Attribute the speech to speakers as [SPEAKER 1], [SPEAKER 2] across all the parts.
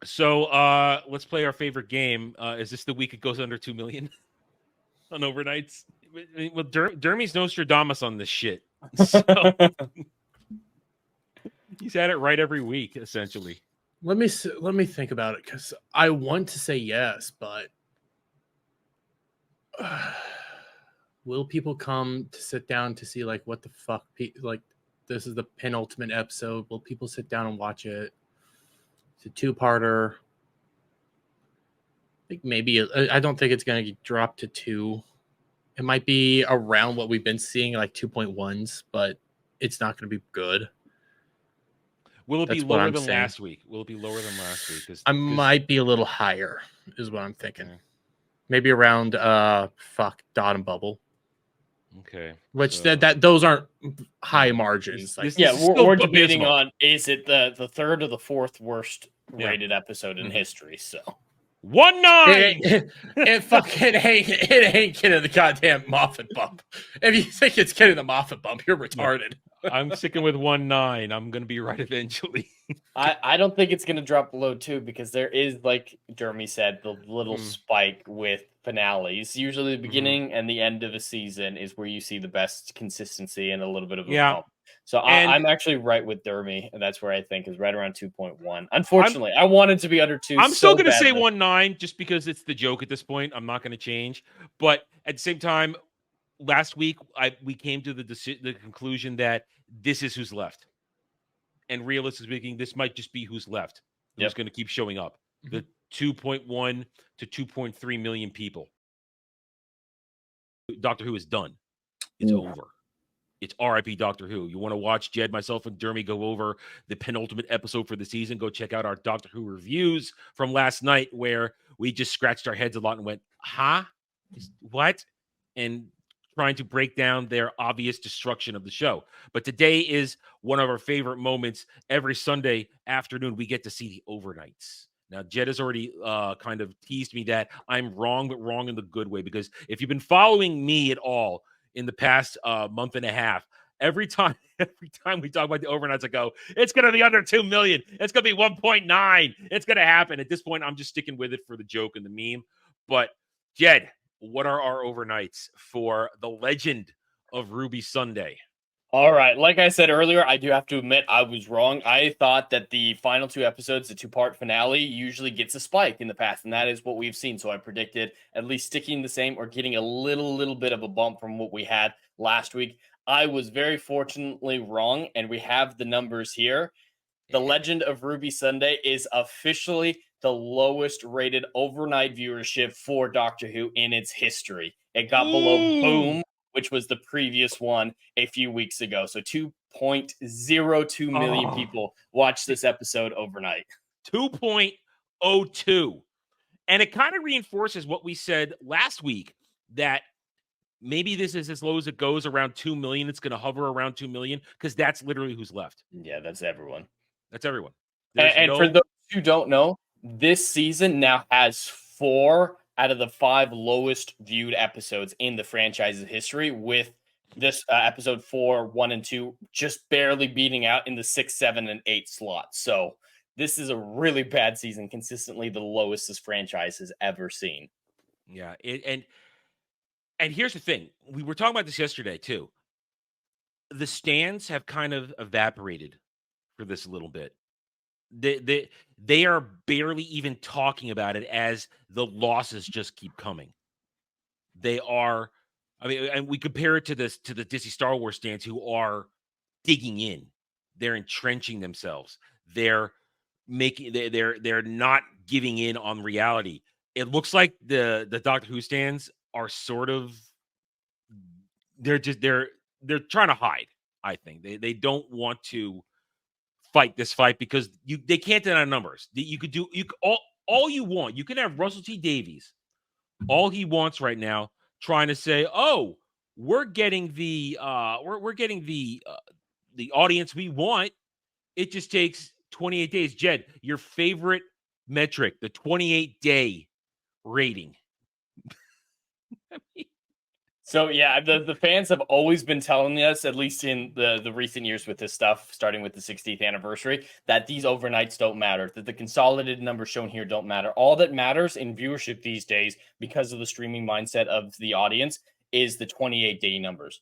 [SPEAKER 1] So let's play our favorite game. Is this the week it goes under 2 million on overnights? Well, Dermy's Nostradamus on this shit. So he's had it right every week, essentially.
[SPEAKER 2] Let me think about it, because I want to say yes, but will people come to sit down to see like what the fuck? Like, this is the penultimate episode. Will people sit down and watch it? It's a two-parter. I think maybe I don't think it's going to drop to 2. It might be around what we've been seeing, like 2.1s, but it's not going to be good.
[SPEAKER 1] Will it be lower than last week? Will it be lower than last week?
[SPEAKER 2] I might be a little higher, is what I'm thinking. Okay. Maybe around Dot and Bubble.
[SPEAKER 1] Okay.
[SPEAKER 2] Which that those aren't high margins.
[SPEAKER 3] We're debating on, is it the third or the fourth worst rated episode in history? So
[SPEAKER 1] 1-9.
[SPEAKER 2] It fucking ain't getting the goddamn Moffat bump. If you think it's getting the Moffat bump, you're retarded.
[SPEAKER 1] I'm sticking with 1-9. I'm gonna be right eventually.
[SPEAKER 3] I don't think it's gonna drop below 2, because there is, like Jeremy said, the little spike with finales. Usually the beginning and the end of a season is where you see the best consistency and a little bit of a bump. So I'm actually right with Dermy, and that's where I think is right around 2.1. Unfortunately, I wanted to be under 2.
[SPEAKER 1] I'm still going to say 1-9 just because it's the joke at this point. I'm not going to change. But at the same time, last week we came to the conclusion that this is who's left. And realistically speaking, this might just be who's left. Who's going to keep showing up. The 2.1 to 2.3 million people. Doctor Who is done. It's over. It's RIP Doctor Who. You want to watch Jed, myself, and Dermy go over the penultimate episode for the season? Go check out our Doctor Who reviews from last night, where we just scratched our heads a lot and went, huh? What? And trying to break down their obvious destruction of the show. But today is one of our favorite moments. Every Sunday afternoon, we get to see the overnights. Now, Jed has already kind of teased me that I'm wrong, but wrong in the good way. Because if you've been following me at all in the past month and a half, every time we talk about the overnights, I go, it's going to be under 2 million. It's going to be 1.9. It's going to happen. At this point, I'm just sticking with it for the joke and the meme. But Jed, what are our overnights for the legend of Ruby Sunday?
[SPEAKER 3] All right. Like I said earlier, I do have to admit I was wrong. I thought that the final 2 episodes, the 2-part finale, usually gets a spike in the past, and that is what we've seen. So I predicted at least sticking the same or getting a little bit of a bump from what we had last week. I was very fortunately wrong, and we have the numbers here. The Legend of Ruby Sunday is officially the lowest rated overnight viewership for Doctor Who in its history. It got below Boom, which was the previous one a few weeks ago. So 2.02 million people watched this episode overnight.
[SPEAKER 1] 2.02. And it kind of reinforces what we said last week, that maybe this is as low as it goes, around 2 million. It's going to hover around 2 million, because that's literally who's left.
[SPEAKER 3] Yeah, that's everyone.
[SPEAKER 1] That's everyone.
[SPEAKER 3] And for those who don't know, this season now has 4 out of the 5 lowest viewed episodes in the franchise's history, with this episode 4, 1, and 2 just barely beating out in the 6, 7, and 8 slots. So this is a really bad season, consistently the lowest this franchise has ever seen.
[SPEAKER 1] Yeah, and here's the thing. We were talking about this yesterday, too. The stands have kind of evaporated for this a little bit. They are barely even talking about it, as the losses just keep coming. They are, I mean, and we compare it to the Disney Star Wars stands, who are digging in. They're entrenching themselves. They're not giving in on reality. It looks like the Doctor Who stands are sort of, they're trying to hide. I think they don't want to fight this fight, because they can't deny numbers. All you want. You can have Russell T Davies, all he wants right now, trying to say, "Oh, we're getting the the audience we want. It just takes 28 days." Jed, your favorite metric, the 28-day rating.
[SPEAKER 3] So yeah, the fans have always been telling us, at least in the recent years with this stuff, starting with the 60th anniversary, that these overnights don't matter, that the consolidated numbers shown here don't matter. All that matters in viewership these days, because of the streaming mindset of the audience, is the 28-day numbers.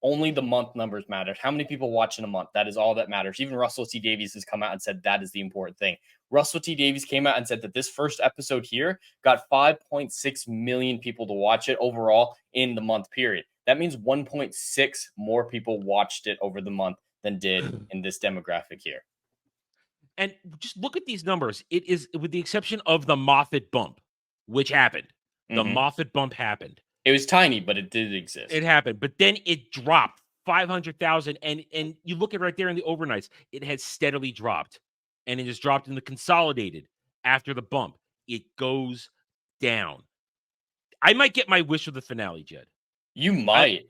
[SPEAKER 3] Only the month numbers matter. How many people watch in a month? That is all that matters. Even Russell T Davies has come out and said that is the important thing. Russell T Davies came out and said that this first episode here got 5.6 million people to watch it overall in the month period. That means 1.6 more people watched it over the month than did in this demographic here.
[SPEAKER 1] And just look at these numbers. It is, with the exception of the Moffat bump, which happened. The Moffat bump happened.
[SPEAKER 3] It was tiny, but it did exist.
[SPEAKER 1] It happened, but then it dropped 500,000, and you look at right there in the overnights, it has steadily dropped, and it has dropped in the consolidated after the bump. It goes down. I might get my wish with the finale, Jed.
[SPEAKER 3] You might.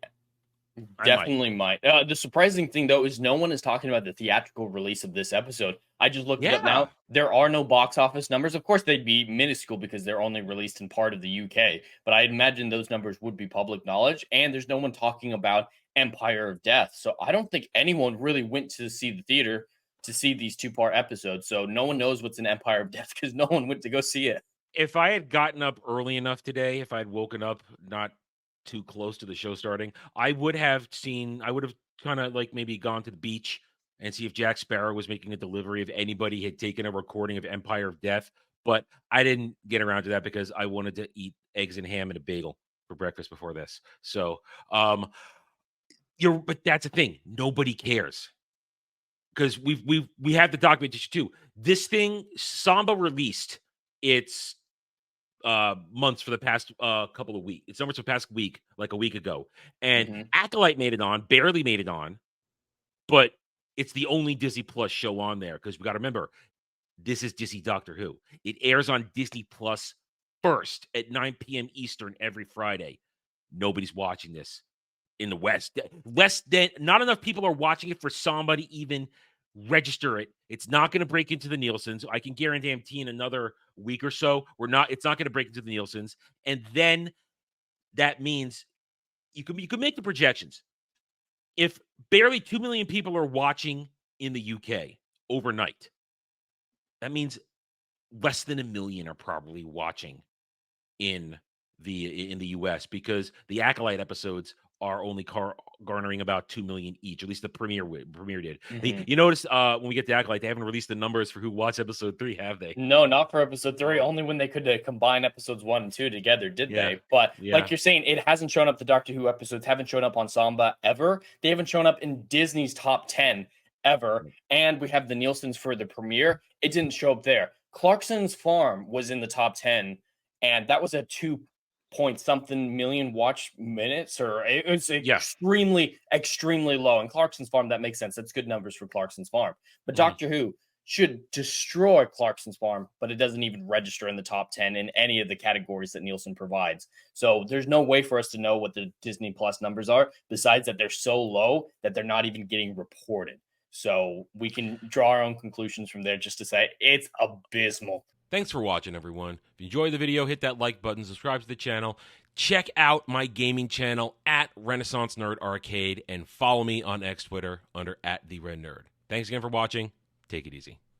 [SPEAKER 3] Definitely might. The surprising thing, though, is no one is talking about the theatrical release of this episode. I just looked it up now. There are no box office numbers. Of course, they'd be minuscule because they're only released in part of the UK. But I imagine those numbers would be public knowledge. And there's no one talking about Empire of Death. So I don't think anyone really went to see the theater to see these two-part episodes. So no one knows what's in Empire of Death because no one went to go see it.
[SPEAKER 1] If I had gotten up early enough today, if I had woken up not too close to the show starting, I would have kind of like maybe gone to the beach and see if Jack Sparrow was making a delivery, if anybody had taken a recording of Empire of Death. But I didn't get around to that because I wanted to eat eggs and ham and a bagel for breakfast before this. So, but that's the thing. Nobody cares because we have the documentation too. This thing, Samba released its months for the past couple of weeks. It's numbers for the past week, like a week ago. And Acolyte made it on, barely made it on, but it's the only Disney Plus show on there because we got to remember, this is Disney Doctor Who. It airs on Disney Plus first at 9 p.m. Eastern every Friday. Nobody's watching this in the West. Not enough people are watching it for somebody to even register it. It's not going to break into the Nielsen's. I can guarantee in another week or so, it's not going to break into the Nielsen's. And then that means you can make the projections. If barely 2 million people are watching in the UK overnight, that means less than 1 million are probably watching in the US because the Acolyte episodes are only garnering about 2 million each. At least the premiere did. You notice when we get to Acolyte, they haven't released the numbers for who watched episode 3, have they?
[SPEAKER 3] No, not for episode 3. Only when they could combine episodes 1 and 2 together, did they? But like you're saying, it hasn't shown up. The Doctor Who episodes haven't shown up on Samba ever. They haven't shown up in Disney's top 10 ever. And we have the Nielsen's for the premiere. It didn't show up there. Clarkson's Farm was in the top 10, and that was a 2-point-something million watch minutes, or it was extremely low. And Clarkson's Farm, that makes sense. That's good numbers for Clarkson's Farm. But Doctor Who should destroy Clarkson's Farm, but it doesn't even register in the top 10 in any of the categories that Nielsen provides. So there's no way for us to know what the Disney Plus numbers are, besides that they're so low that they're not even getting reported. So we can draw our own conclusions from there just to say it's abysmal.
[SPEAKER 1] Thanks for watching, everyone. If you enjoyed the video, hit that like button, subscribe to the channel, check out my gaming channel at Renaissance Nerd Arcade, and follow me on X Twitter under @TheRedNerd. Thanks again for watching. Take it easy.